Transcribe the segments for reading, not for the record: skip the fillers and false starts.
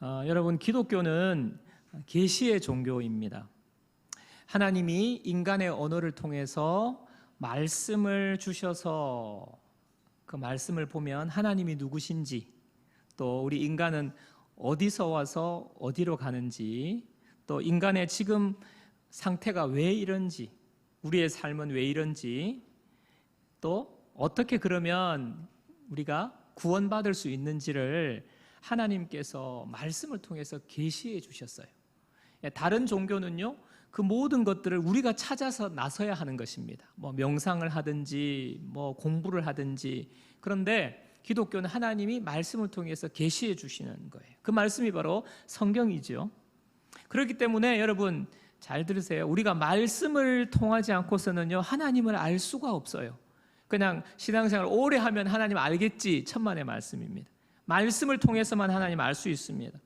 여러분, 기독교는 계시의 종교입니다. 하나님이 인간의 언어를 통해서 말씀을 주셔서 그 말씀을 보면 하나님이 누구신지, 또 우리 인간은 어디서 와서 어디로 가는지, 또 인간의 지금 상태가 왜 이런지, 우리의 삶은 왜 이런지, 또 어떻게 그러면 우리가 구원받을 수 있는지를 하나님께서 말씀을 통해서 계시해 주셨어요. 다른 종교는요, 그 모든 것들을 우리가 찾아서 나서야 하는 것입니다. 명상을 하든지 공부를 하든지. 그런데 기독교는 하나님이 말씀을 통해서 계시해 주시는 거예요. 그 말씀이 바로 성경이죠. 그렇기 때문에 여러분 잘 들으세요. 우리가 말씀을 통하지 않고서는요, 하나님을 알 수가 없어요. 그냥 신앙생활 오래 하면 하나님 알겠지, 천만의 말씀입니다. 말씀을 통해서만 하나님 알 수 있습니다.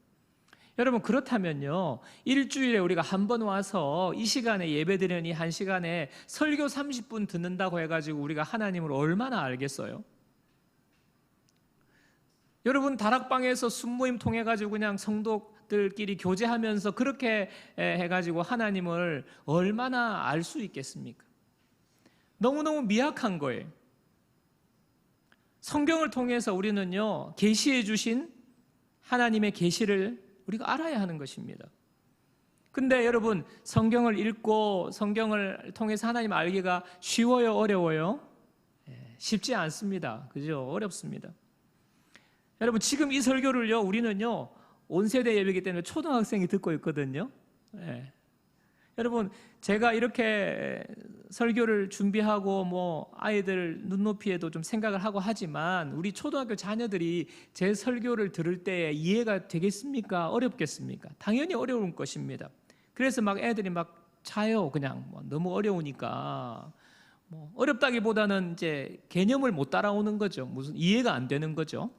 여러분, 그렇다면요, 일주일에 우리가 한 번 와서 이 시간에 예배드리는 한 시간에 설교 30분 듣는다고 해가지고 우리가 하나님을 얼마나 알겠어요? 여러분, 다락방에서 순모임 통해가지고 그냥 성도들끼리 교제하면서 그렇게 해가지고 하나님을 얼마나 알 수 있겠습니까? 너무너무 미약한 거예요. 성경을 통해서 우리는요, 계시해 주신 하나님의 계시를 우리가 알아야 하는 것입니다. 근데 여러분, 성경을 읽고 성경을 통해서 하나님 알기가 쉬워요, 어려워요? 쉽지 않습니다. 그죠? 어렵습니다. 여러분, 지금 이 설교를요, 우리는요, 온 세대 예배이기 때문에 초등학생이 듣고 있거든요. 여러분, 제가 이렇게 설교를 준비하고 아이들 눈높이에도 좀 생각을 하고 하지만 우리 초등학교 자녀들이 제 설교를 들을 때 이해가 되겠습니까? 어렵겠습니까? 당연히 어려울 것입니다. 그래서 애들이 자요. 그냥 너무 어려우니까. 어렵다기보다는 이제 개념을 못 따라오는 거죠. 무슨 이해가 안 되는 거죠.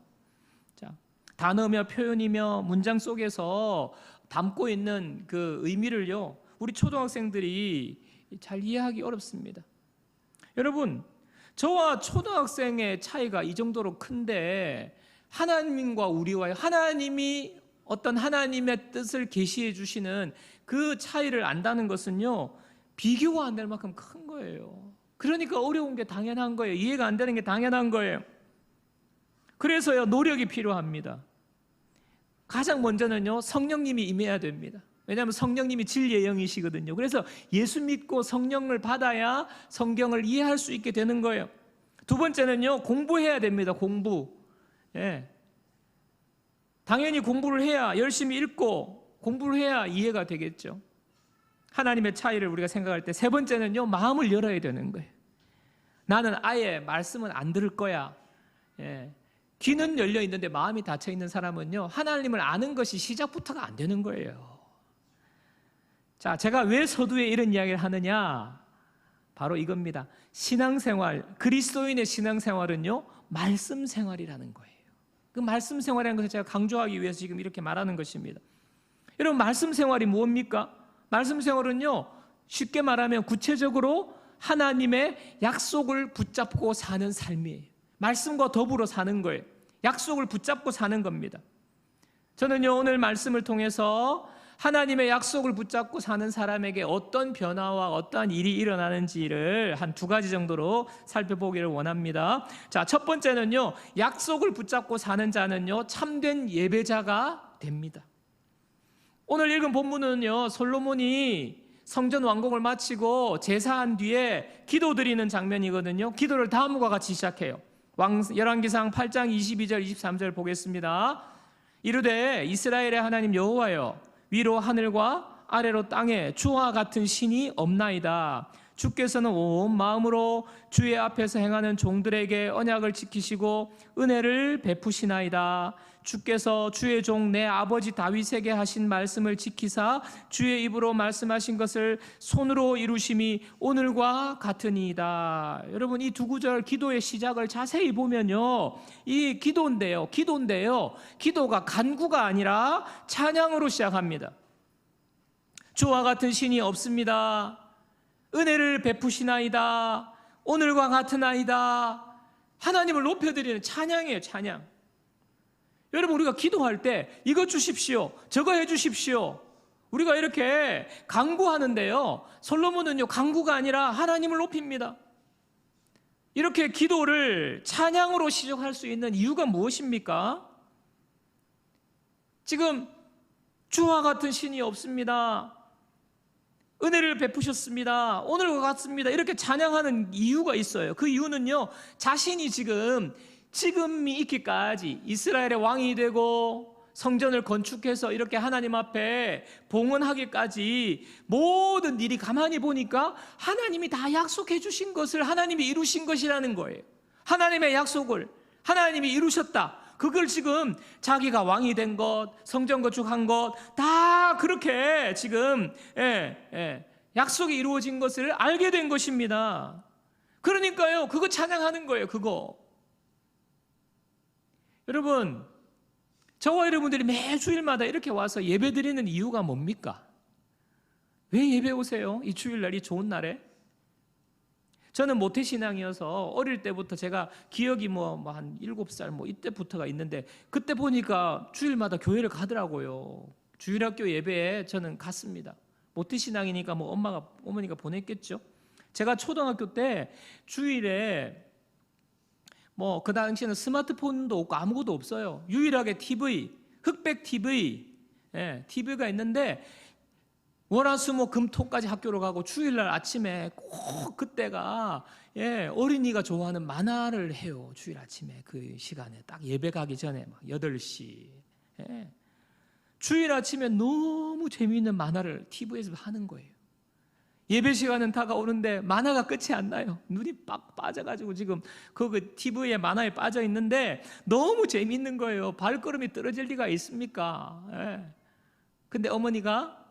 자, 단어며 표현이며 문장 속에서 담고 있는 그 의미를요, 우리 초등학생들이 잘 이해하기 어렵습니다. 여러분, 저와 초등학생의 차이가 이 정도로 큰데 하나님과 우리와 하나님이 어떤 하나님의 뜻을 계시해 주시는 그 차이를 안다는 것은요, 비교가 안 될 만큼 큰 거예요. 그러니까 어려운 게 당연한 거예요. 이해가 안 되는 게 당연한 거예요. 그래서요, 노력이 필요합니다. 가장 먼저는요, 성령님이 임해야 됩니다. 왜냐하면 성령님이 진리의 영이시거든요. 그래서 예수 믿고 성령을 받아야 성경을 이해할 수 있게 되는 거예요. 두 번째는요, 공부해야 됩니다. 공부. 당연히 공부를 해야, 열심히 읽고 공부를 해야 이해가 되겠죠. 하나님의 차이를 우리가 생각할 때 세 번째는요, 마음을 열어야 되는 거예요. 나는 아예 말씀은 안 들을 거야. 귀는 열려 있는데 마음이 닫혀 있는 사람은요, 하나님을 아는 것이 시작부터가 안 되는 거예요. 자, 제가 왜 서두에 이런 이야기를 하느냐? 바로 이겁니다. 신앙생활, 그리스도인의 신앙생활은요, 말씀 생활이라는 거예요. 그 말씀 생활이라는 것을 제가 강조하기 위해서 지금 이렇게 말하는 것입니다. 여러분, 말씀 생활이 뭡니까? 말씀 생활은요, 쉽게 말하면 구체적으로 하나님의 약속을 붙잡고 사는 삶이에요. 말씀과 더불어 사는 거예요. 약속을 붙잡고 사는 겁니다. 저는요, 오늘 말씀을 통해서 하나님의 약속을 붙잡고 사는 사람에게 어떤 변화와 어떠한 일이 일어나는지를 한 두 가지 정도로 살펴보기를 원합니다. 자, 첫 번째는요, 약속을 붙잡고 사는 자는요, 참된 예배자가 됩니다. 오늘 읽은 본문은요, 솔로몬이 성전 완공을 마치고 제사한 뒤에 기도드리는 장면이거든요. 기도를 다음과 같이 시작해요. 열왕기상 8장 22절 23절 보겠습니다. 이르되 이스라엘의 하나님 여호와여, 위로 하늘과 아래로 땅에 주와 같은 신이 없나이다. 주께서는 온 마음으로 주의 앞에서 행하는 종들에게 언약을 지키시고 은혜를 베푸시나이다. 주께서 주의 종 내 아버지 다윗에게 하신 말씀을 지키사 주의 입으로 말씀하신 것을 손으로 이루심이 오늘과 같으니이다. 여러분, 이 두 구절 기도의 시작을 자세히 보면요, 이 기도인데요, 기도가 간구가 아니라 찬양으로 시작합니다. 주와 같은 신이 없습니다. 은혜를 베푸시나이다. 오늘과 같으나이다. 하나님을 높여드리는 찬양이에요, 찬양. 여러분, 우리가 기도할 때 이것 주십시오, 저거 해 주십시오, 우리가 이렇게 간구하는데요, 솔로몬은요 간구가 아니라 하나님을 높입니다. 이렇게 기도를 찬양으로 시작할 수 있는 이유가 무엇입니까? 지금 주와 같은 신이 없습니다, 은혜를 베푸셨습니다, 오늘과 같습니다, 이렇게 찬양하는 이유가 있어요. 그 이유는요, 자신이 지금이 있기까지 이스라엘의 왕이 되고 성전을 건축해서 이렇게 하나님 앞에 봉헌하기까지 모든 일이 가만히 보니까 하나님이 다 약속해 주신 것을 하나님이 이루신 것이라는 거예요. 하나님의 약속을 하나님이 이루셨다. 그걸 지금 자기가 왕이 된 것, 성전 건축한 것 다 그렇게 지금 약속이 이루어진 것을 알게 된 것입니다. 그러니까요, 그거 찬양하는 거예요. 그거. 여러분, 저와 여러분들이 매 주일마다 이렇게 와서 예배드리는 이유가 뭡니까? 왜 예배 오세요? 이 주일날이 좋은 날에? 저는 모태신앙이어서 어릴 때부터 제가 기억이 한 7살 이때부터가 있는데, 그때 보니까 주일마다 교회를 가더라고요. 주일학교 예배에 저는 갔습니다. 모태신앙이니까 어머니가 보냈겠죠. 제가 초등학교 때 주일에 그 당시에는 스마트폰도 없고 아무것도 없어요. 유일하게 TV, 흑백 TV, TV가 있는데 월화수목금토까지 학교로 가고 주일날 아침에 꼭 그때가 어린이가 좋아하는 만화를 해요. 주일 아침에 그 시간에 딱 예배 가기 전에 8시. 주일 아침에 너무 재미있는 만화를 TV에서 하는 거예요. 예배 시간은 다가오는데 만화가 끝이 안 나요. 눈이 빡 빠져가지고 지금 그 TV에 만화에 빠져 있는데 너무 재미있는 거예요. 발걸음이 떨어질 리가 있습니까? 근데 어머니가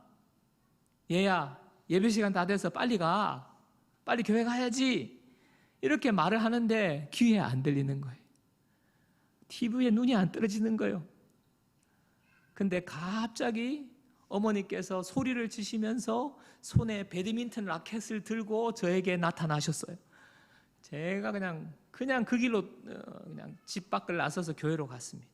얘야, 예배 시간 다 돼서 빨리 가, 빨리 교회 가야지, 이렇게 말을 하는데 귀에 안 들리는 거예요. TV에 눈이 안 떨어지는 거예요. 근데 갑자기 어머니께서 소리를 치시면서 손에 배드민턴 라켓을 들고 저에게 나타나셨어요. 제가 그냥 그 길로 그냥 집 밖을 나서서 교회로 갔습니다.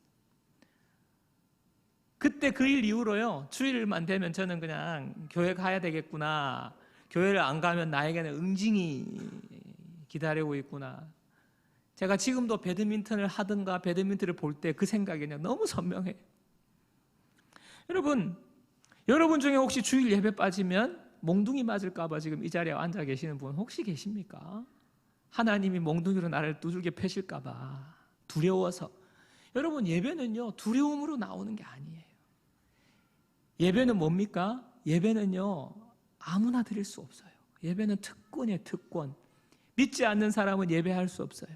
그때 그 일 이후로요, 주일만 되면 저는 그냥 교회 가야 되겠구나, 교회를 안 가면 나에게는 응징이 기다리고 있구나. 제가 지금도 배드민턴을 하든가 배드민턴을 볼 때 그 생각이 그냥 너무 선명해요. 여러분 중에 혹시 주일 예배 빠지면 몽둥이 맞을까봐 지금 이 자리에 앉아 계시는 분 혹시 계십니까? 하나님이 몽둥이로 나를 두들겨 패실까봐 두려워서. 여러분, 예배는요 두려움으로 나오는 게 아니에요. 예배는 뭡니까? 예배는요 아무나 드릴 수 없어요. 예배는 특권이에요. 특권. 믿지 않는 사람은 예배할 수 없어요.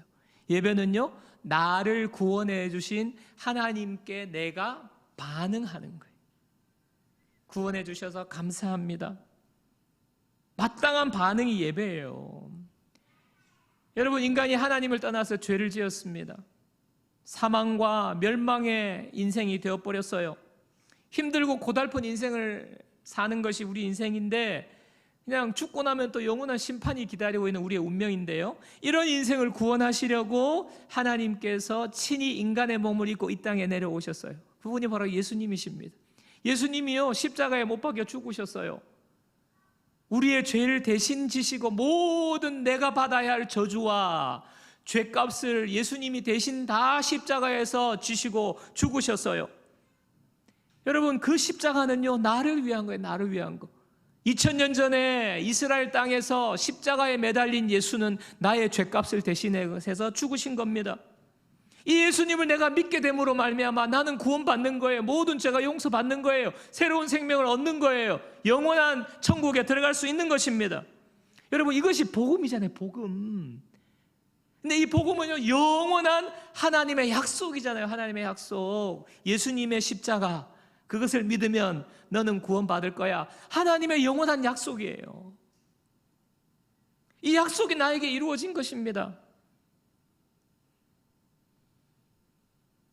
예배는요 나를 구원해 주신 하나님께 내가 반응하는 거예요. 구원해 주셔서 감사합니다. 마땅한 반응이 예배예요. 여러분, 인간이 하나님을 떠나서 죄를 지었습니다. 사망과 멸망의 인생이 되어버렸어요. 힘들고 고달픈 인생을 사는 것이 우리 인생인데, 그냥 죽고 나면 또 영원한 심판이 기다리고 있는 우리의 운명인데요, 이런 인생을 구원하시려고 하나님께서 친히 인간의 몸을 입고 이 땅에 내려오셨어요. 그분이 바로 예수님이십니다. 예수님이요 십자가에 못 박혀 죽으셨어요. 우리의 죄를 대신 지시고 모든 내가 받아야 할 저주와 죄값을 예수님이 대신 다 십자가에서 지시고 죽으셨어요. 여러분, 그 십자가는요 나를 위한 거예요. 나를 위한 거. 2000년 전에 이스라엘 땅에서 십자가에 매달린 예수는 나의 죄값을 대신해서 죽으신 겁니다. 이 예수님을 내가 믿게 됨으로 말미암아 나는 구원받는 거예요. 모든 죄가 용서받는 거예요. 새로운 생명을 얻는 거예요. 영원한 천국에 들어갈 수 있는 것입니다. 여러분, 이것이 복음이잖아요. 복음. 근데 이 복음은요 영원한 하나님의 약속이잖아요. 하나님의 약속. 예수님의 십자가, 그것을 믿으면 너는 구원받을 거야. 하나님의 영원한 약속이에요. 이 약속이 나에게 이루어진 것입니다.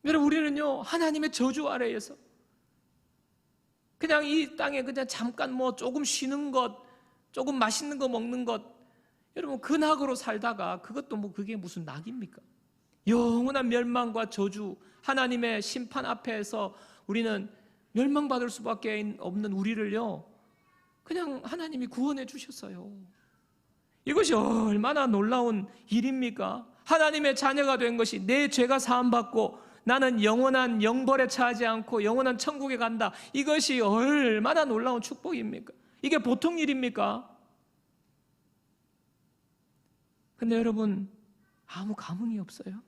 여러분, 우리는요 하나님의 저주 아래에서 그냥 이 땅에 그냥 잠깐 조금 쉬는 것, 조금 맛있는 거 먹는 것, 여러분 그 낙으로 살다가 그것도 그게 무슨 낙입니까? 영원한 멸망과 저주, 하나님의 심판 앞에서 우리는 멸망받을 수밖에 없는 우리를요, 그냥 하나님이 구원해 주셨어요. 이것이 얼마나 놀라운 일입니까? 하나님의 자녀가 된 것이, 내 죄가 사함받고 나는 영원한 영벌에 처하지 않고 영원한 천국에 간다. 이것이 얼마나 놀라운 축복입니까? 이게 보통 일입니까? 근데 여러분, 아무 감흥이 없어요.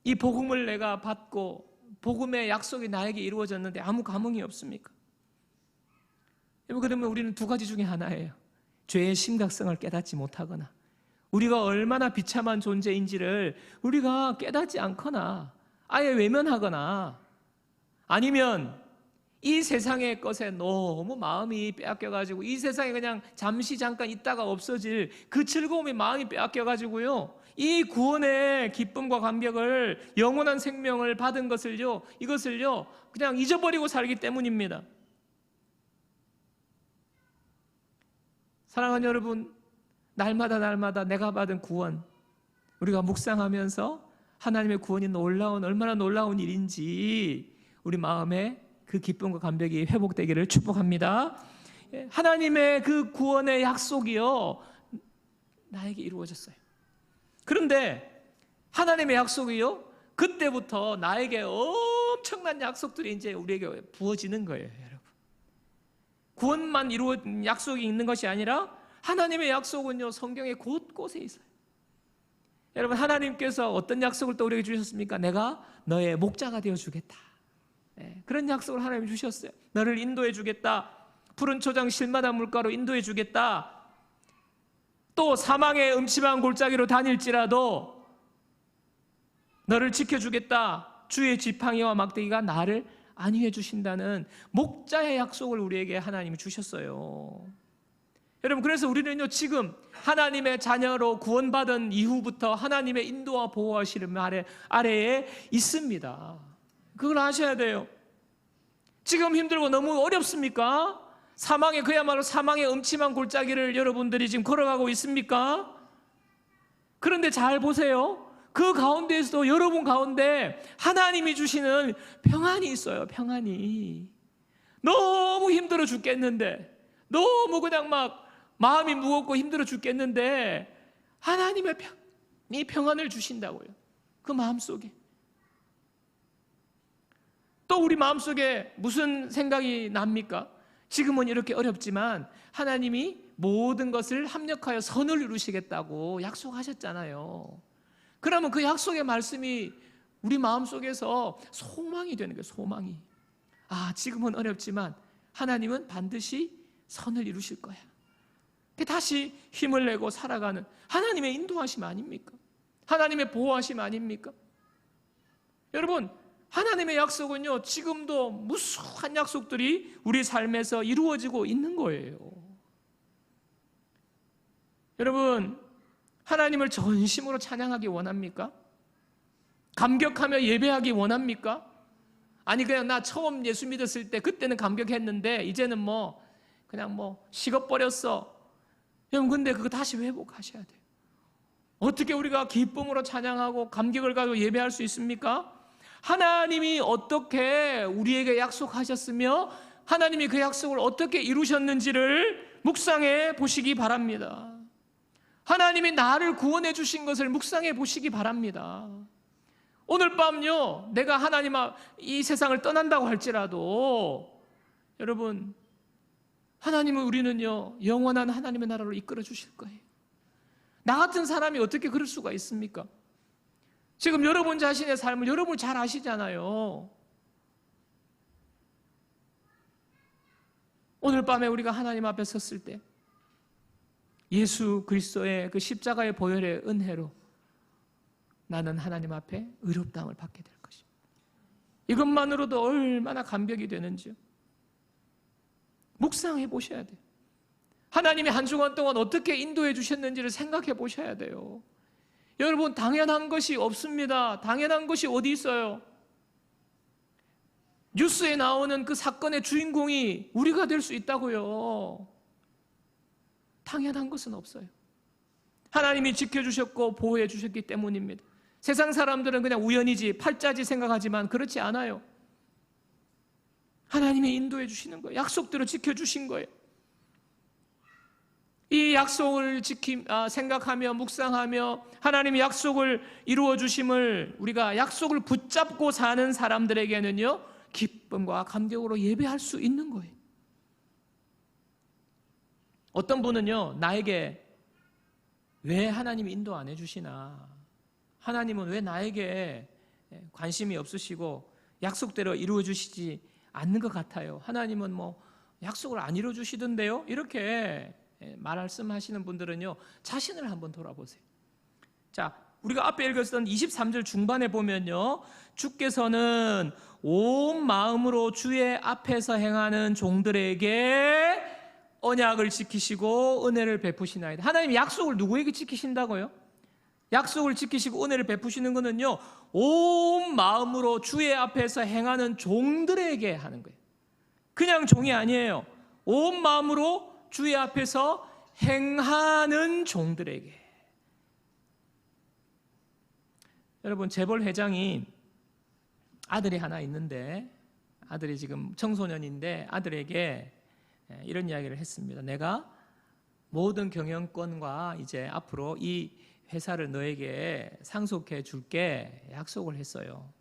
이 복음을 내가 받고 복음의 약속이 나에게 이루어졌는데 아무 감흥이 없습니까? 그러면 우리는 두 가지 중에 하나예요. 죄의 심각성을 깨닫지 못하거나, 우리가 얼마나 비참한 존재인지를 우리가 깨닫지 않거나 아예 외면하거나, 아니면 이 세상의 것에 너무 마음이 빼앗겨가지고 이 세상에 그냥 잠시 잠깐 있다가 없어질 그 즐거움에 마음이 빼앗겨가지고요, 이 구원의 기쁨과 감격을, 영원한 생명을 받은 것을요, 이것을요 그냥 잊어버리고 살기 때문입니다. 사랑하는 여러분, 날마다 내가 받은 구원, 우리가 묵상하면서 하나님의 구원이 얼마나 놀라운 일인지 우리 마음에 그 기쁨과 감격이 회복되기를 축복합니다. 하나님의 그 구원의 약속이요, 나에게 이루어졌어요. 그런데 하나님의 약속이요, 그때부터 나에게 엄청난 약속들이 이제 우리에게 부어지는 거예요, 여러분. 구원만 이루어진 약속이 있는 것이 아니라 하나님의 약속은요, 성경에 곳곳에 있어요. 여러분, 하나님께서 어떤 약속을 또 우리에게 주셨습니까? 내가 너의 목자가 되어 주겠다. 그런 약속을 하나님이 주셨어요. 너를 인도해 주겠다. 푸른 초장 실마다 물가로 인도해 주겠다. 또 사망의 음침한 골짜기로 다닐지라도 너를 지켜주겠다. 주의 지팡이와 막대기가 나를 안위해 주신다는 목자의 약속을 우리에게 하나님이 주셨어요. 여러분, 그래서 우리는요, 지금 하나님의 자녀로 구원받은 이후부터 하나님의 인도와 보호하시는 아래에 있습니다. 그걸 아셔야 돼요. 지금 힘들고 너무 어렵습니까? 그야말로 사망의 음침한 골짜기를 여러분들이 지금 걸어가고 있습니까? 그런데 잘 보세요. 그 가운데에서도 여러분 가운데 하나님이 주시는 평안이 있어요. 평안이. 너무 힘들어 죽겠는데, 너무 그냥 막 마음이 무겁고 힘들어 죽겠는데 하나님의 이 평안을 주신다고요. 그 마음속에. 또 우리 마음속에 무슨 생각이 납니까? 지금은 이렇게 어렵지만 하나님이 모든 것을 합력하여 선을 이루시겠다고 약속하셨잖아요. 그러면 그 약속의 말씀이 우리 마음속에서 소망이 되는 거예요. 소망이. 지금은 어렵지만 하나님은 반드시 선을 이루실 거야. 다시 힘을 내고 살아가는 하나님의 인도하심 아닙니까? 하나님의 보호하심 아닙니까? 여러분, 하나님의 약속은요, 지금도 무수한 약속들이 우리 삶에서 이루어지고 있는 거예요. 여러분, 하나님을 전심으로 찬양하기 원합니까? 감격하며 예배하기 원합니까? 아니, 그냥 나 처음 예수 믿었을 때 그때는 감격했는데 이제는 그냥 식어버렸어. 여러분, 근데 그거 다시 회복하셔야 돼요. 어떻게 우리가 기쁨으로 찬양하고 감격을 가지고 예배할 수 있습니까? 하나님이 어떻게 우리에게 약속하셨으며 하나님이 그 약속을 어떻게 이루셨는지를 묵상해 보시기 바랍니다. 하나님이 나를 구원해 주신 것을 묵상해 보시기 바랍니다. 오늘 밤요, 내가 하나님 이 세상을 떠난다고 할지라도 여러분, 하나님은 우리는요, 영원한 하나님의 나라로 이끌어 주실 거예요. 나 같은 사람이 어떻게 그럴 수가 있습니까? 지금 여러분 자신의 삶을 여러분 잘 아시잖아요. 오늘 밤에 우리가 하나님 앞에 섰을 때 예수 그리스도의 그 십자가의 보혈의 은혜로 나는 하나님 앞에 의롭다함을 받게 될 것입니다. 이것만으로도 얼마나 감격이 되는지요. 묵상해 보셔야 돼요. 하나님이 한 주간 동안 어떻게 인도해 주셨는지를 생각해 보셔야 돼요. 여러분, 당연한 것이 없습니다. 당연한 것이 어디 있어요? 뉴스에 나오는 그 사건의 주인공이 우리가 될 수 있다고요. 당연한 것은 없어요. 하나님이 지켜주셨고 보호해 주셨기 때문입니다. 세상 사람들은 그냥 우연이지 팔자지 생각하지만 그렇지 않아요. 하나님이 인도해 주시는 거예요. 약속대로 지켜주신 거예요. 이 약속을 생각하며 묵상하며 하나님의 약속을 이루어 주심을 우리가 약속을 붙잡고 사는 사람들에게는요, 기쁨과 감격으로 예배할 수 있는 거예요. 어떤 분은요, 나에게 왜 하나님이 인도 안 해주시나, 하나님은 왜 나에게 관심이 없으시고 약속대로 이루어 주시지 않는 것 같아요. 하나님은 뭐 약속을 안 이루어 주시던데요, 이렇게 말씀하시는 분들은요, 자신을 한번 돌아보세요. 자, 우리가 앞에 읽었던 23절 중반에 보면요, 주께서는 온 마음으로 주의 앞에서 행하는 종들에게 언약을 지키시고 은혜를 베푸시나이다. 하나님 약속을 누구에게 지키신다고요? 약속을 지키시고 은혜를 베푸시는 것은요, 온 마음으로 주의 앞에서 행하는 종들에게 하는 거예요. 그냥 종이 아니에요. 온 마음으로 주의 앞에서 행하는 종들에게. 여러분, 재벌 회장이 아들이 하나 있는데, 아들이 지금 청소년인데 아들에게 이런 이야기를 했습니다. 내가 모든 경영권과 이제 앞으로 이 회사를 너에게 상속해 줄게 약속을 했어요.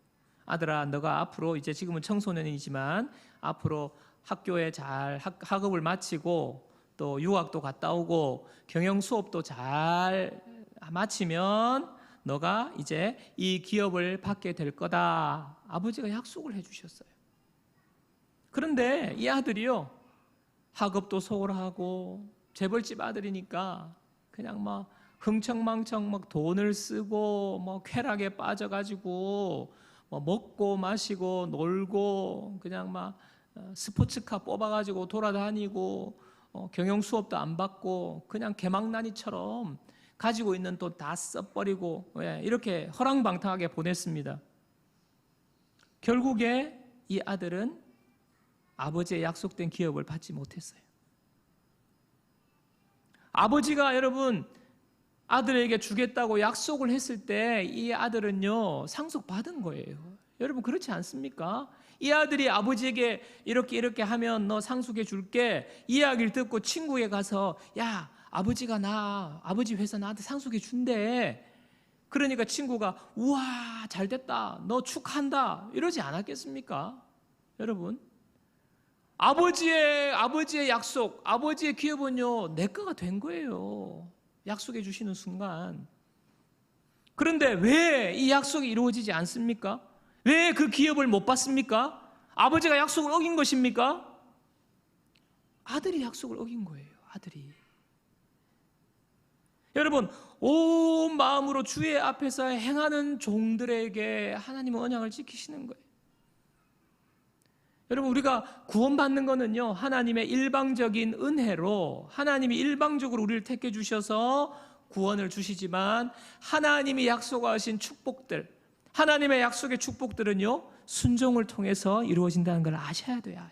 아들아, 너가 앞으로 이제 지금은 청소년이지만 앞으로 학교에 잘 학업을 마치고 또 유학도 갔다 오고 경영 수업도 잘 마치면 너가 이제 이 기업을 받게 될 거다. 아버지가 약속을 해주셨어요. 그런데 이 아들이요, 학업도 소홀하고 재벌집 아들이니까 그냥 막 흥청망청 막 돈을 쓰고 뭐 쾌락에 빠져가지고 뭐 먹고 마시고 놀고 그냥 막 스포츠카 뽑아가지고 돌아다니고 경영 수업도 안 받고 그냥 개망나니처럼 가지고 있는 돈 다 써버리고 이렇게 허랑방탕하게 보냈습니다. 결국에 이 아들은 아버지의 약속된 기업을 받지 못했어요. 아버지가 여러분 아들에게 주겠다고 약속을 했을 때 이 아들은요, 상속받은 거예요. 여러분 그렇지 않습니까? 이 아들이 아버지에게 이렇게 하면 너 상속해 줄게 이야기를 듣고 친구에 가서 야, 아버지가 아버지 회사 나한테 상속해 준대. 그러니까 친구가 우와 잘됐다, 너 축하한다 이러지 않았겠습니까? 여러분, 아버지의 약속, 아버지의 기업은요, 내 거가 된 거예요. 약속해 주시는 순간. 그런데 왜 이 약속이 이루어지지 않습니까? 왜 그 기업을 못 받습니까? 아버지가 약속을 어긴 것입니까? 아들이 약속을 어긴 거예요. 아들이. 여러분, 온 마음으로 주의 앞에서 행하는 종들에게 하나님은 언약을 지키시는 거예요. 여러분, 우리가 구원받는 것은요, 하나님의 일방적인 은혜로 하나님이 일방적으로 우리를 택해 주셔서 구원을 주시지만 하나님이 약속하신 축복들, 하나님의 약속의 축복들은요, 순종을 통해서 이루어진다는 걸 아셔야 돼요.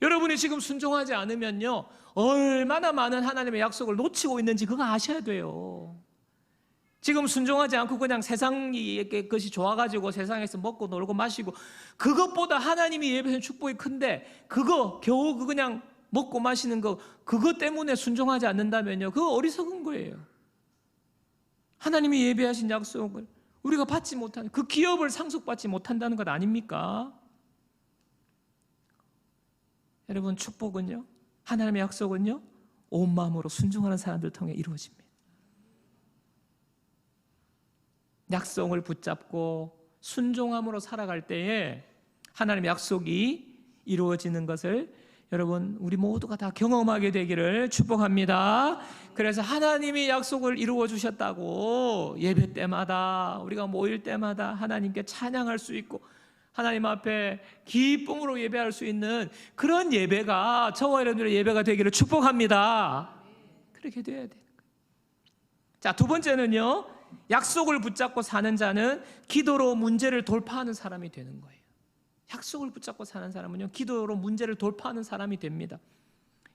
여러분이 지금 순종하지 않으면요, 얼마나 많은 하나님의 약속을 놓치고 있는지 그거 아셔야 돼요. 지금 순종하지 않고 그냥 세상의 것이 좋아가지고 세상에서 먹고 놀고 마시고, 그것보다 하나님이 예배하는 축복이 큰데 그거 겨우 그냥 먹고 마시는 거, 그것 때문에 순종하지 않는다면요, 그거 어리석은 거예요. 하나님이 예배하신 약속을 우리가 받지 못하는, 그 기업을 상속받지 못한다는 것 아닙니까? 여러분, 축복은요, 하나님의 약속은요, 온 마음으로 순종하는 사람들 통해 이루어집니다. 약속을 붙잡고 순종함으로 살아갈 때에 하나님의 약속이 이루어지는 것을 여러분 우리 모두가 다 경험하게 되기를 축복합니다. 그래서 하나님이 약속을 이루어 주셨다고 예배 때마다 우리가 모일 때마다 하나님께 찬양할 수 있고 하나님 앞에 기쁨으로 예배할 수 있는 그런 예배가 저와 여러분들의 예배가 되기를 축복합니다. 그렇게 돼야 되는 거예요. 자, 두 번째는요, 약속을 붙잡고 사는 자는 기도로 문제를 돌파하는 사람이 되는 거예요. 약속을 붙잡고 사는 사람은요, 기도로 문제를 돌파하는 사람이 됩니다.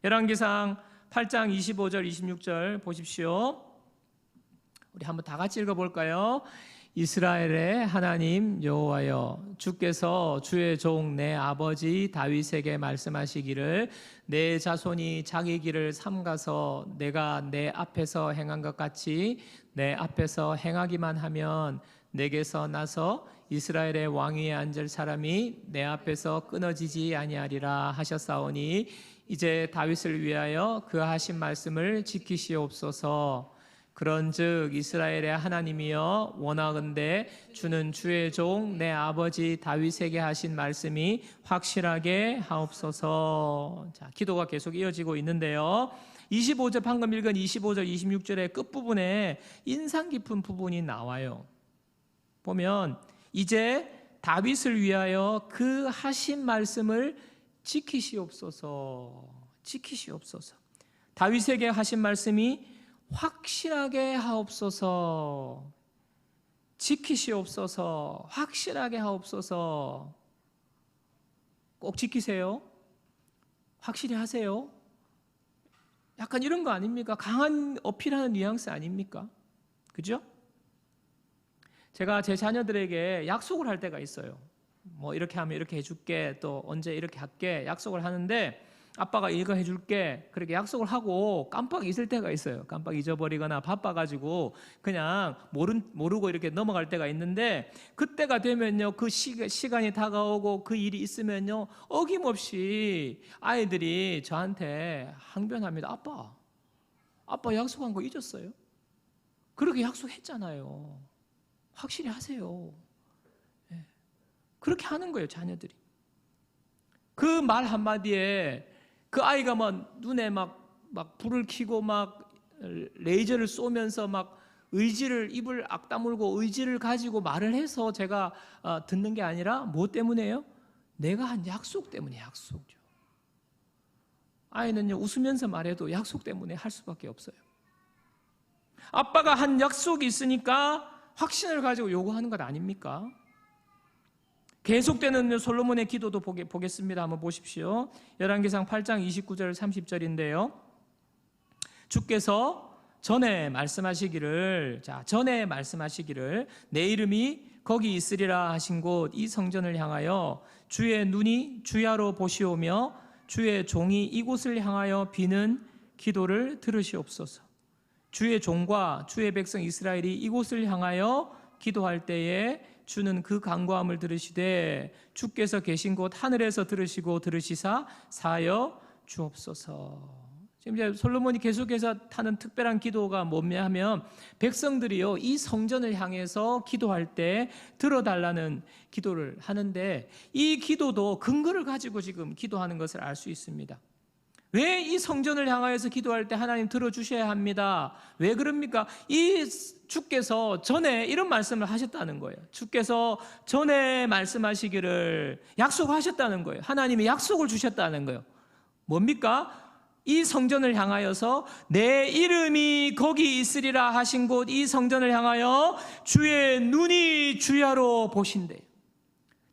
열왕기상 8장 25절 26절 보십시오. 우리 한번 다 같이 읽어볼까요? 이스라엘의 하나님 여호와여, 주께서 주의 종 내 아버지 다윗에게 말씀하시기를 내 자손이 자기 길을 삼가서 내가 내 앞에서 행한 것 같이 내 앞에서 행하기만 하면 내게서 나서 이스라엘의 왕위에 앉을 사람이 내 앞에서 끊어지지 아니하리라 하셨사오니 이제 다윗을 위하여 그 하신 말씀을 지키시옵소서. 그런즉 이스라엘의 하나님이여 원하건대 주는 주의 종 내 아버지 다윗에게 하신 말씀이 확실하게 하옵소서. 자, 기도가 계속 이어지고 있는데요. 25절 방금 읽은 25절 26절의 끝부분에 인상 깊은 부분이 나와요. 보면 이제 다윗을 위하여 그 하신 말씀을 지키시옵소서. 지키시옵소서. 다윗에게 하신 말씀이 확실하게 하옵소서. 지키시옵소서. 확실하게 하옵소서. 꼭 지키세요. 확실히 하세요. 약간 이런 거 아닙니까? 강한 어필하는 뉘앙스 아닙니까? 그죠? 제가 제 자녀들에게 약속을 할 때가 있어요. 뭐 이렇게 하면 이렇게 해줄게, 또 언제 이렇게 할게 약속을 하는데 아빠가 이거 해줄게 그렇게 약속을 하고 깜빡 잊을 때가 있어요. 깜빡 잊어버리거나 바빠가지고 그냥 모르고 이렇게 넘어갈 때가 있는데, 그때가 되면요 그 시간이 다가오고 그 일이 있으면요 어김없이 아이들이 저한테 항변합니다. 아빠 약속한 거 잊었어요? 그렇게 약속했잖아요. 확실히 하세요. 그렇게 하는 거예요, 자녀들이. 그 말 한마디에 그 아이가 막 눈에 막 불을 켜고 막 레이저를 쏘면서 막 입을 악다물고 의지를 가지고 말을 해서 제가 듣는 게 아니라 뭐 때문에요? 내가 한 약속 때문에. 약속이죠. 아이는요 웃으면서 말해도 약속 때문에 할 수밖에 없어요. 아빠가 한 약속이 있으니까 확신을 가지고 요구하는 것 아닙니까? 계속되는 솔로몬의 기도도 보겠습니다. 한번 보십시오. 열왕기상 8장 29절 30절인데요. 주께서 전에 말씀하시기를 내 이름이 거기 있으리라 하신 곳 이 성전을 향하여 주의 눈이 주야로 보시오며 주의 종이 이곳을 향하여 비는 기도를 들으시옵소서. 주의 종과 주의 백성 이스라엘이 이곳을 향하여 기도할 때에 주는 그 간구함을 들으시되 주께서 계신 곳 하늘에서 들으시사 사하여 주옵소서. 지금 이제 솔로몬이 계속해서 하는 특별한 기도가 뭐냐 하면 백성들이요 이 성전을 향해서 기도할 때 들어달라는 기도를 하는데, 이 기도도 근거를 가지고 지금 기도하는 것을 알 수 있습니다. 왜 이 성전을 향하여서 기도할 때 하나님 들어주셔야 합니다? 왜 그럽니까? 이 주께서 전에 이런 말씀을 하셨다는 거예요. 주께서 전에 말씀하시기를 약속하셨다는 거예요. 하나님이 약속을 주셨다는 거예요. 뭡니까? 이 성전을 향하여서 내 이름이 거기 있으리라 하신 곳 이 성전을 향하여 주의 눈이 주야로 보신대요.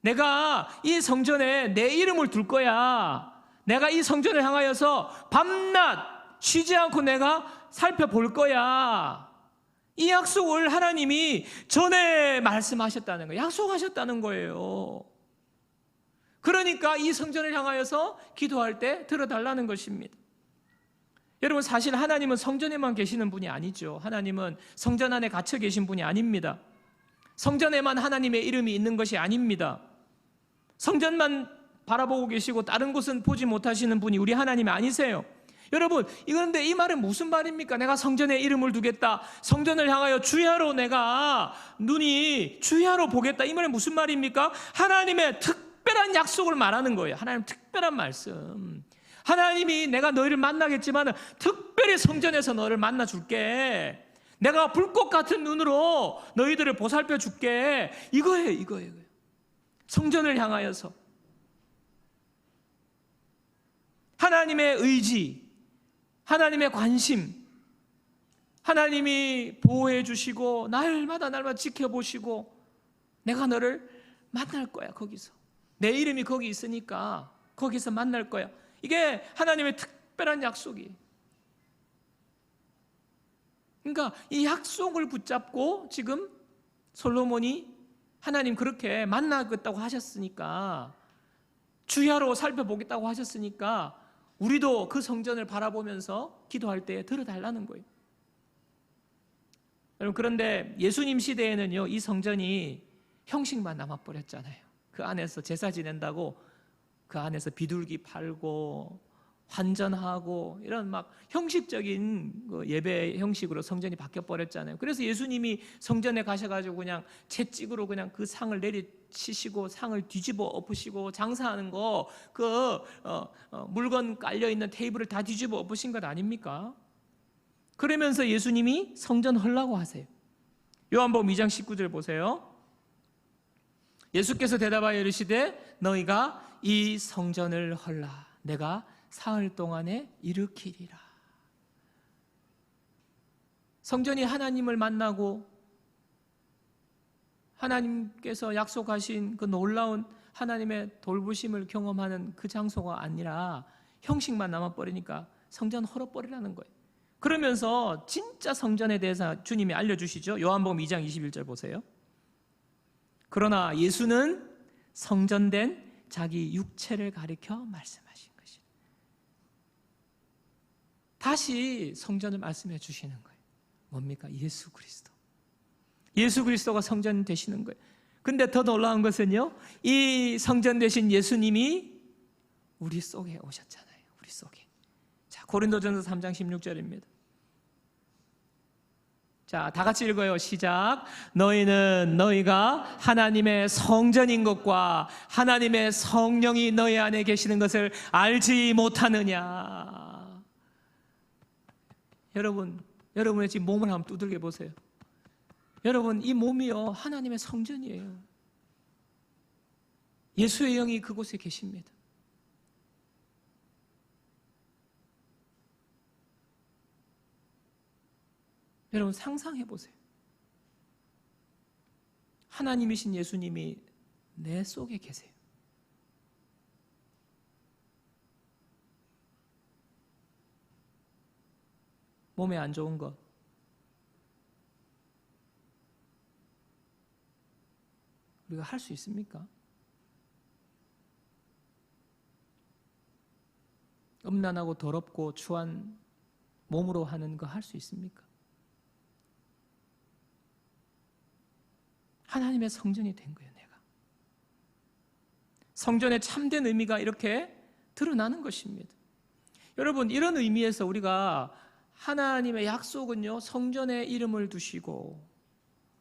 내가 이 성전에 내 이름을 둘 거야. 내가 이 성전을 향하여서 밤낮 쉬지 않고 내가 살펴볼 거야. 이 약속을 하나님이 전에 말씀하셨다는 거예요. 약속하셨다는 거예요. 그러니까 이 성전을 향하여서 기도할 때 들어달라는 것입니다. 여러분, 사실 하나님은 성전에만 계시는 분이 아니죠. 하나님은 성전 안에 갇혀 계신 분이 아닙니다. 성전에만 하나님의 이름이 있는 것이 아닙니다. 성전만 바라보고 계시고 다른 곳은 보지 못하시는 분이 우리 하나님이 아니세요. 여러분, 그런데 이 말은 무슨 말입니까? 내가 성전에 이름을 두겠다, 성전을 향하여 주야로 내가 눈이 주야로 보겠다, 이 말은 무슨 말입니까? 하나님의 특별한 약속을 말하는 거예요. 하나님 특별한 말씀. 하나님이 내가 너희를 만나겠지만 특별히 성전에서 너를 만나 줄게. 내가 불꽃 같은 눈으로 너희들을 보살펴 줄게. 이거예요. 성전을 향하여서 하나님의 의지, 하나님의 관심, 하나님이 보호해 주시고 날마다 지켜보시고 내가 너를 만날 거야. 거기서 내 이름이 거기 있으니까 거기서 만날 거야. 이게 하나님의 특별한 약속이. 그러니까 이 약속을 붙잡고 지금 솔로몬이 하나님 그렇게 만나겠다고 하셨으니까, 주야로 살펴보겠다고 하셨으니까 우리도 그 성전을 바라보면서 기도할 때 들어달라는 거예요. 여러분, 그런데 예수님 시대에는요, 이 성전이 형식만 남아버렸잖아요. 그 안에서 제사 지낸다고 그 안에서 비둘기 팔고 환전하고 이런 막 형식적인 예배 형식으로 성전이 바뀌어 버렸잖아요. 그래서 예수님이 성전에 가셔가지고 그냥 채찍으로 그냥 그 상을 내리치시고 상을 뒤집어 엎으시고 장사하는 거, 물건 깔려 있는 테이블을 다 뒤집어 엎으신 것 아닙니까? 그러면서 예수님이 성전 헐라고 하세요. 요한복음 2장 19절 보세요. 예수께서 대답하여 이르시되 너희가 이 성전을 헐라 내가 사흘 동안에 일으키리라. 성전이 하나님을 만나고 하나님께서 약속하신 그 놀라운 하나님의 돌보심을 경험하는 그 장소가 아니라 형식만 남아버리니까 성전 헐어버리라는 거예요. 그러면서 진짜 성전에 대해서 주님이 알려주시죠. 요한복음 2장 21절 보세요. 그러나 예수는 성전된 자기 육체를 가리켜 말씀하신 것이다. 다시 성전을 말씀해 주시는 거예요. 뭡니까? 예수 그리스도. 예수 그리스도가 성전 되시는 거예요. 근데 더 놀라운 것은요, 이 성전 되신 예수님이 우리 속에 오셨잖아요. 우리 속에. 자, 고린도전서 3장 16절입니다. 자, 다 같이 읽어요. 시작. 너희는 너희가 하나님의 성전인 것과 하나님의 성령이 너희 안에 계시는 것을 알지 못하느냐. 여러분의 지금 몸을 한번 두들겨 보세요. 여러분, 이 몸이요, 하나님의 성전이에요. 예수의 영이 그곳에 계십니다. 여러분, 상상해 보세요. 하나님이신 예수님이 내 속에 계세요. 몸에 안 좋은 것, 우리가 할 수 있습니까? 음란하고 더럽고 추한 몸으로 하는 거 할 수 있습니까? 하나님의 성전이 된 거예요, 내가. 성전의 참된 의미가 이렇게 드러나는 것입니다. 여러분, 이런 의미에서 우리가 하나님의 약속은요, 성전에 이름을 두시고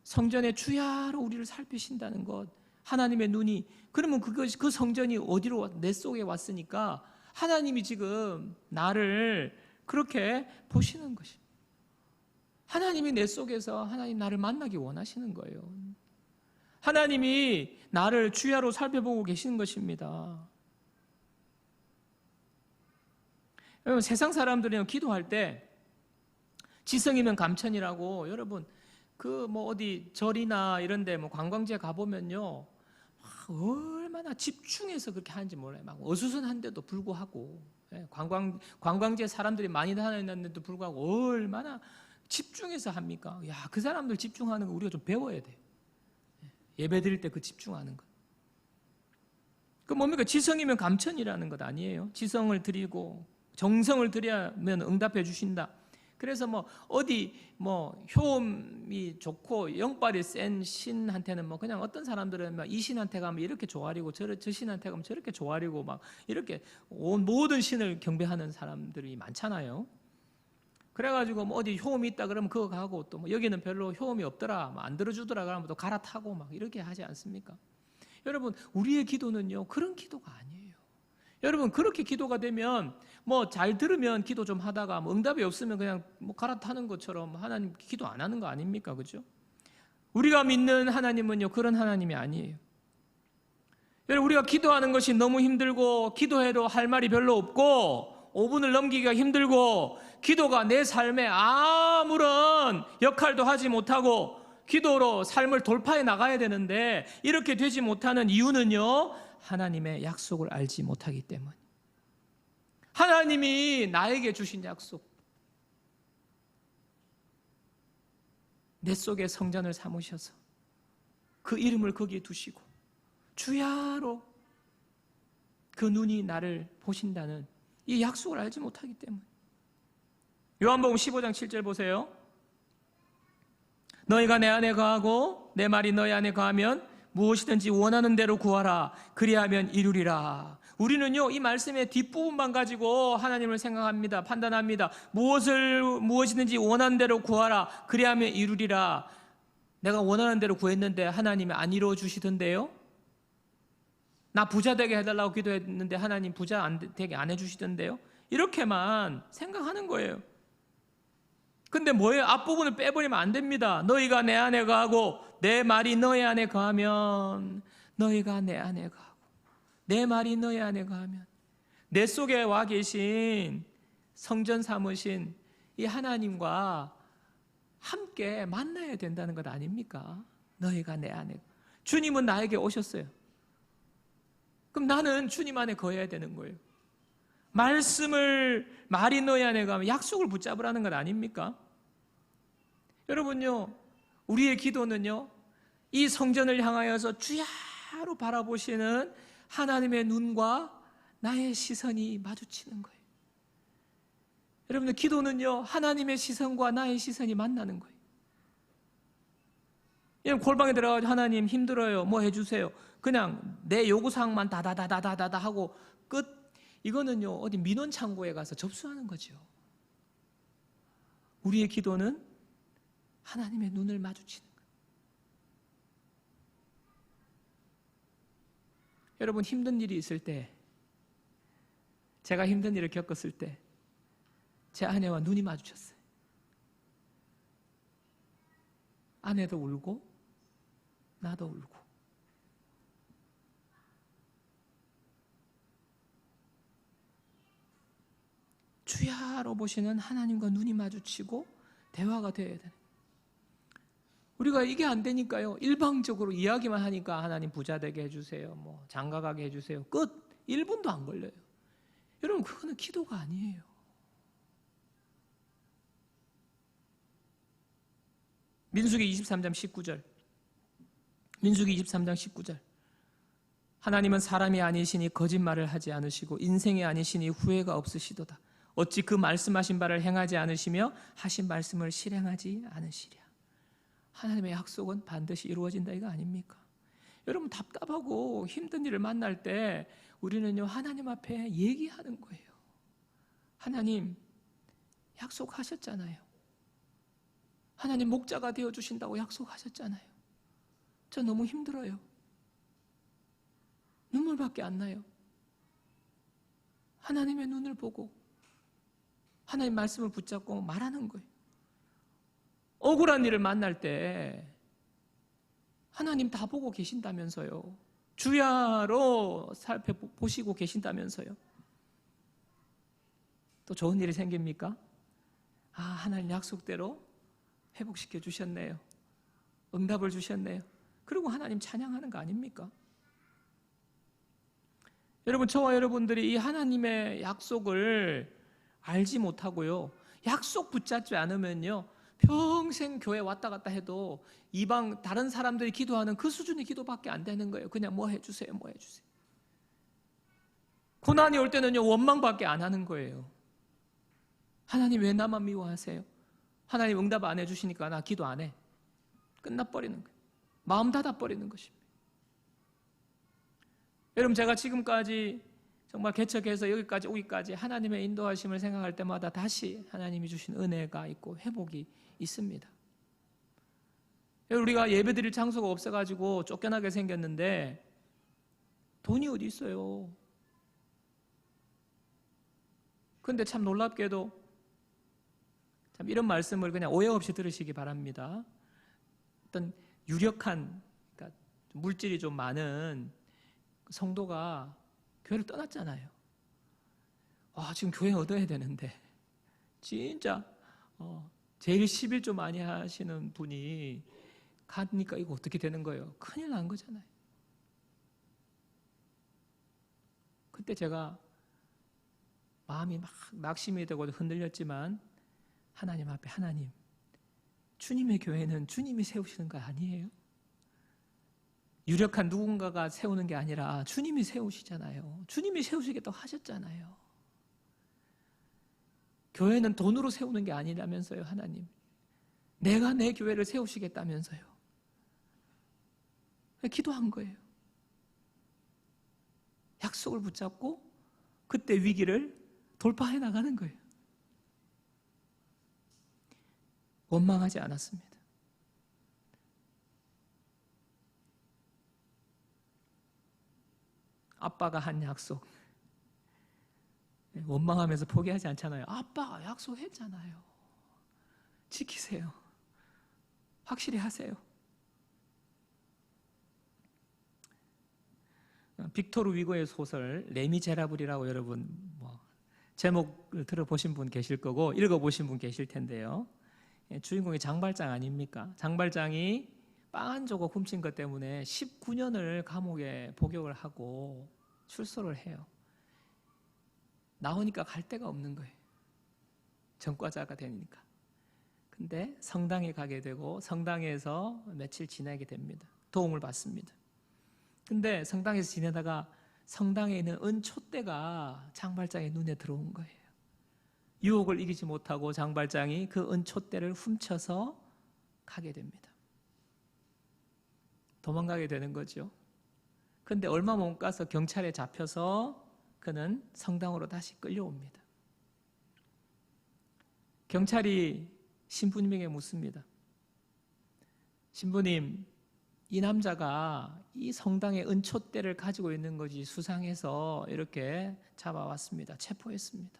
성전의 주야로 우리를 살피신다는 것, 하나님의 눈이, 그러면 그 성전이 어디로, 내 속에 왔으니까 하나님이 지금 나를 그렇게 보시는 것입니다. 하나님이 내 속에서 하나님 나를 만나기 원하시는 거예요. 하나님이 나를 주야로 살펴보고 계시는 것입니다. 여러분, 세상 사람들은 기도할 때 지성이면 감천이라고, 여러분 어디 절이나 이런데 관광지에 가보면요, 얼마나 집중해서 그렇게 하는지 몰라요. 막 어수선한데도 불구하고, 관광지에 사람들이 많이 다니는데도 불구하고 얼마나 집중해서 합니까? 야, 그 사람들 집중하는 거 우리가 좀 배워야 돼. 예배 드릴 때 그 집중하는 것. 그 뭡니까? 지성이면 감천이라는 것 아니에요? 지성을 드리고 정성을 드려야면 응답해 주신다. 그래서 어디 효험이 좋고 영빨이 센 신한테는 그냥 어떤 사람들은 이 신한테 가면 이렇게 조아리고 저 신한테 가면 저렇게 조아리고 막 이렇게 온 모든 신을 경배하는 사람들이 많잖아요. 그래가지고 어디 효험이 있다 그러면 그거 가고, 또 여기는 별로 효험이 없더라, 안 들어주더라 그러면 또 갈아타고 막 이렇게 하지 않습니까? 여러분, 우리의 기도는요, 그런 기도가 아니에요. 여러분, 그렇게 기도가 되면 잘 들으면 기도 좀 하다가 응답이 없으면 그냥 갈아타는 것처럼 하나님 기도 안 하는 거 아닙니까? 그죠? 우리가 믿는 하나님은요, 그런 하나님이 아니에요. 여러분, 우리가 기도하는 것이 너무 힘들고 기도해도 할 말이 별로 없고 5분을 넘기기가 힘들고 기도가 내 삶에 아무런 역할도 하지 못하고 기도로 삶을 돌파해 나가야 되는데 이렇게 되지 못하는 이유는요, 하나님의 약속을 알지 못하기 때문. 하나님이 나에게 주신 약속, 내 속에 성전을 삼으셔서 그 이름을 거기에 두시고 주야로 그 눈이 나를 보신다는 이 약속을 알지 못하기 때문에. 요한복음 15장 7절 보세요. 너희가 내 안에 거하고 내 말이 너희 안에 거하면 무엇이든지 원하는 대로 구하라. 그리하면 이루리라. 우리는요, 이 말씀의 뒷부분만 가지고 하나님을 생각합니다. 판단합니다. 무엇이든지 원하는 대로 구하라. 그리하면 이루리라. 내가 원하는 대로 구했는데 하나님이 안 이루어 주시던데요? 나 부자 되게 해달라고 기도했는데 하나님 부자 되게 안 해주시던데요? 이렇게만 생각하는 거예요. 근데 뭐예요? 앞부분을 빼버리면 안 됩니다. 너희가 내 안에 거하고 내 말이 너희 안에 거하면, 너희가 내 안에 거하고 내 말이 너희 안에 거하면, 내 속에 와 계신 성전 삼으신 이 하나님과 함께 만나야 된다는 것 아닙니까? 너희가 내 안에. 주님은 나에게 오셨어요. 그럼 나는 주님 안에 거해야 되는 거예요. 말이 너희 안에 가면 약속을 붙잡으라는 것 아닙니까? 여러분요, 우리의 기도는요, 이 성전을 향하여서 주야로 바라보시는 하나님의 눈과 나의 시선이 마주치는 거예요. 여러분들, 기도는요, 하나님의 시선과 나의 시선이 만나는 거예요. 골방에 들어가서 하나님 힘들어요, 뭐 해주세요. 그냥 내 요구사항만 다다다다다다 하고 끝. 이거는요, 어디 민원 창구에 가서 접수하는 거죠. 우리의 기도는 하나님의 눈을 마주치는 거예요. 여러분, 힘든 일이 있을 때, 제가 힘든 일을 겪었을 때 제 아내와 눈이 마주쳤어요. 아내도 울고 나도 울고. 주야로 보시는 하나님과 눈이 마주치고 대화가 되어야 되는. 우리가 이게 안 되니까요, 일방적으로 이야기만 하니까 하나님 부자 되게 해주세요, 뭐 장가 가게 해주세요, 끝. 1분도 안 걸려요. 여러분, 그거는 기도가 아니에요. 민수기 23장 19절. 민수기 23장 19절. 하나님은 사람이 아니시니 거짓말을 하지 않으시고 인생이 아니시니 후회가 없으시도다. 어찌 그 말씀하신 바를 행하지 않으시며 하신 말씀을 실행하지 않으시랴. 하나님의 약속은 반드시 이루어진다, 이거 아닙니까? 여러분, 답답하고 힘든 일을 만날 때 우리는요, 하나님 앞에 얘기하는 거예요. 하나님, 약속하셨잖아요. 하나님 목자가 되어주신다고 약속하셨잖아요. 저 너무 힘들어요. 눈물밖에 안 나요. 하나님의 눈을 보고 하나님 말씀을 붙잡고 말하는 거예요. 억울한 일을 만날 때 하나님 다 보고 계신다면서요. 주야로 살펴보시고 계신다면서요. 또 좋은 일이 생깁니까? 아, 하나님 약속대로 회복시켜 주셨네요. 응답을 주셨네요. 그리고 하나님 찬양하는 거 아닙니까? 여러분, 저와 여러분들이 이 하나님의 약속을 알지 못하고요, 약속 붙잡지 않으면요, 평생 교회 왔다 갔다 해도 이방 다른 사람들이 기도하는 그 수준의 기도밖에 안 되는 거예요. 그냥 뭐 해주세요, 뭐 해주세요. 고난이 올 때는요, 원망밖에 안 하는 거예요. 하나님 왜 나만 미워하세요? 하나님 응답 안 해주시니까 나 기도 안 해. 끝나버리는 거예요. 마음 닫아버리는 것입니다. 여러분, 제가 지금까지 정말 개척해서 여기까지 오기까지 하나님의 인도하심을 생각할 때마다 다시 하나님이 주신 은혜가 있고 회복이 있습니다. 우리가 예배드릴 장소가 없어가지고 쫓겨나게 생겼는데 돈이 어디 있어요? 그런데 참 놀랍게도 참 이런 말씀을 그냥 오해 없이 들으시기 바랍니다. 어떤 유력한, 그러니까 물질이 좀 많은 성도가 교회를 떠났잖아요. 지금 교회 얻어야 되는데 진짜 제일 11조 많이 하시는 분이 가니까 이거 어떻게 되는 거예요? 큰일 난 거잖아요. 그때 제가 마음이 막 낙심이 되고 흔들렸지만 하나님 앞에, 하나님, 주님의 교회는 주님이 세우시는 거 아니에요? 유력한 누군가가 세우는 게 아니라 주님이 세우시잖아요. 주님이 세우시겠다고 하셨잖아요. 교회는 돈으로 세우는 게 아니라면서요, 하나님. 내가 내 교회를 세우시겠다면서요. 기도한 거예요. 약속을 붙잡고 그때 위기를 돌파해 나가는 거예요. 원망하지 않았습니다. 아빠가 한 약속, 원망하면서 포기하지 않잖아요. 아빠가 약속했잖아요. 지키세요. 확실히 하세요. 빅토르 위고의 소설 레미제라블이라고 여러분 제목을 들어보신 분 계실 거고 읽어보신 분 계실 텐데요. 주인공이 장발장 아닙니까? 장발장이 빵 한 조각 훔친 것 때문에 19년을 감옥에 복역을 하고 출소를 해요. 나오니까 갈 데가 없는 거예요. 전과자가 되니까. 근데 성당에 가게 되고 성당에서 며칠 지내게 됩니다. 도움을 받습니다. 근데 성당에서 지내다가 성당에 있는 은촛대가 장발장의 눈에 들어온 거예요. 유혹을 이기지 못하고 장발장이 그 은촛대를 훔쳐서 가게 됩니다. 도망가게 되는 거죠. 근데 얼마 못 가서 경찰에 잡혀서 그는 성당으로 다시 끌려옵니다. 경찰이 신부님에게 묻습니다. 신부님, 이 남자가 이 성당의 은촛대를 가지고 있는 것이 수상해서 이렇게 잡아왔습니다. 체포했습니다.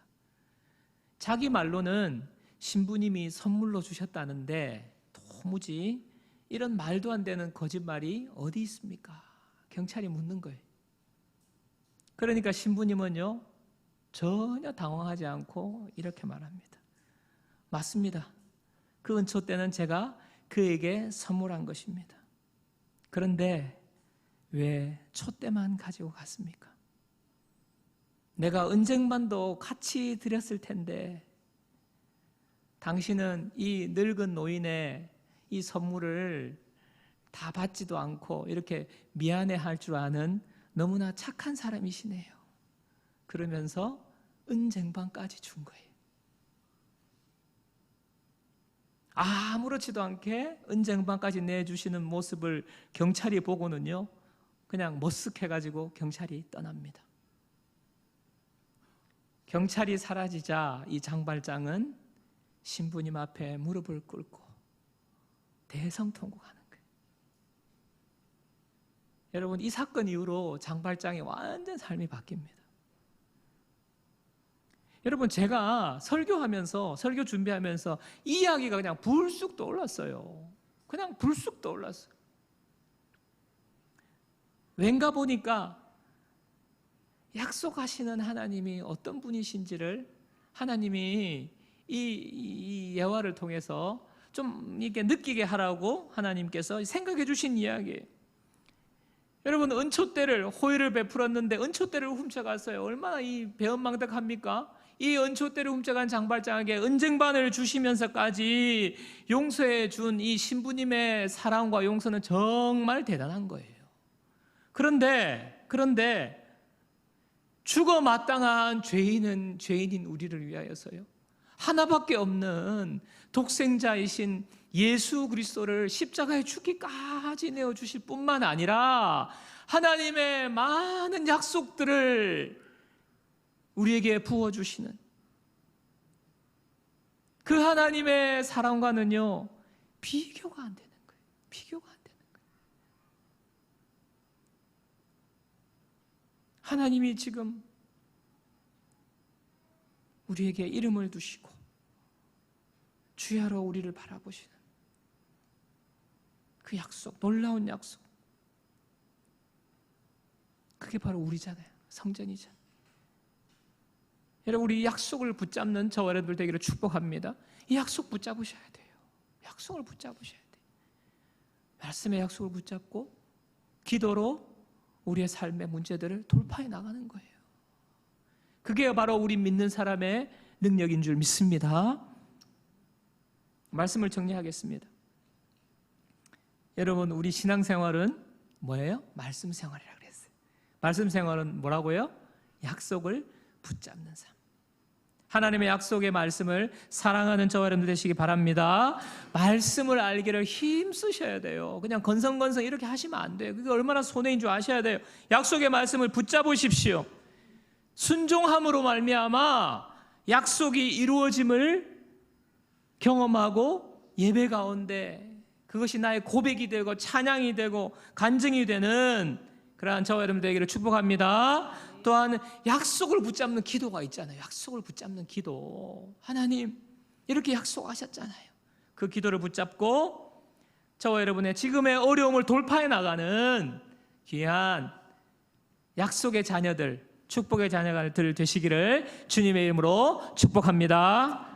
자기 말로는 신부님이 선물로 주셨다는데 도무지 이런 말도 안 되는 거짓말이 어디 있습니까? 경찰이 묻는 거예요. 그러니까 신부님은요, 전혀 당황하지 않고 이렇게 말합니다. 맞습니다. 그 은촛대는 제가 그에게 선물한 것입니다. 그런데 왜 촛대만 가지고 갔습니까? 내가 은쟁반도 같이 드렸을 텐데 당신은 이 늙은 노인의 이 선물을 다 받지도 않고 이렇게 미안해할 줄 아는 너무나 착한 사람이시네요. 그러면서 은쟁반까지 준 거예요. 아무렇지도 않게 은쟁반까지 내주시는 모습을 경찰이 보고는요, 그냥 머쓱해가지고 경찰이 떠납니다. 경찰이 사라지자 이 장발장은 신부님 앞에 무릎을 꿇고 대성통곡하는 거예요. 여러분, 이 사건 이후로 장발장의 완전 삶이 바뀝니다. 여러분, 제가 설교 준비하면서 이 이야기가 그냥 불쑥 떠올랐어요. 그냥 불쑥 떠올랐어요. 왠가 보니까 약속하시는 하나님이 어떤 분이신지를 하나님이 이 예화를 통해서 좀 이렇게 느끼게 하라고 하나님께서 생각해 주신 이야기예요. 여러분, 은촛대를 호의를 베풀었는데 은촛대를 훔쳐갔어요. 얼마나 이 배은망덕합니까? 이 은촛대를 훔쳐간 장발장에게 은쟁반을 주시면서까지 용서해 준 이 신부님의 사랑과 용서는 정말 대단한 거예요. 그런데 죽어 마땅한 죄인인 우리를 위하여서요, 하나밖에 없는 독생자이신 예수 그리스도를 십자가에 죽기까지 내어주실 뿐만 아니라 하나님의 많은 약속들을 우리에게 부어주시는 그 하나님의 사랑과는요, 비교가 안 되는 거예요. 비교가 안 되는 거예요. 하나님이 지금 우리에게 이름을 두시고 주야로 우리를 바라보시는 그 약속, 놀라운 약속, 그게 바로 우리잖아요. 성전이잖아요. 여러분, 우리 약속을 붙잡는 저와 여러분들 되기를 축복합니다. 이 약속 붙잡으셔야 돼요. 약속을 붙잡으셔야 돼요. 말씀의 약속을 붙잡고 기도로 우리의 삶의 문제들을 돌파해 나가는 거예요. 그게 바로 우리 믿는 사람의 능력인 줄 믿습니다. 말씀을 정리하겠습니다. 여러분, 우리 신앙생활은 뭐예요? 말씀 생활이라고 그랬어요. 말씀 생활은 뭐라고요? 약속을 붙잡는 삶. 하나님의 약속의 말씀을 사랑하는 저와 여러분들 되시기 바랍니다. 말씀을 알기를 힘쓰셔야 돼요. 그냥 건성건성 이렇게 하시면 안 돼요. 그게 얼마나 손해인 줄 아셔야 돼요. 약속의 말씀을 붙잡으십시오. 순종함으로 말미암아 약속이 이루어짐을 경험하고 예배 가운데 그것이 나의 고백이 되고 찬양이 되고 간증이 되는 그러한 저와 여러분 되기를 축복합니다. 또한 약속을 붙잡는 기도가 있잖아요. 약속을 붙잡는 기도. 하나님 이렇게 약속하셨잖아요. 그 기도를 붙잡고 저와 여러분의 지금의 어려움을 돌파해 나가는 귀한 약속의 자녀들, 축복의 자녀들 되시기를 주님의 이름으로 축복합니다.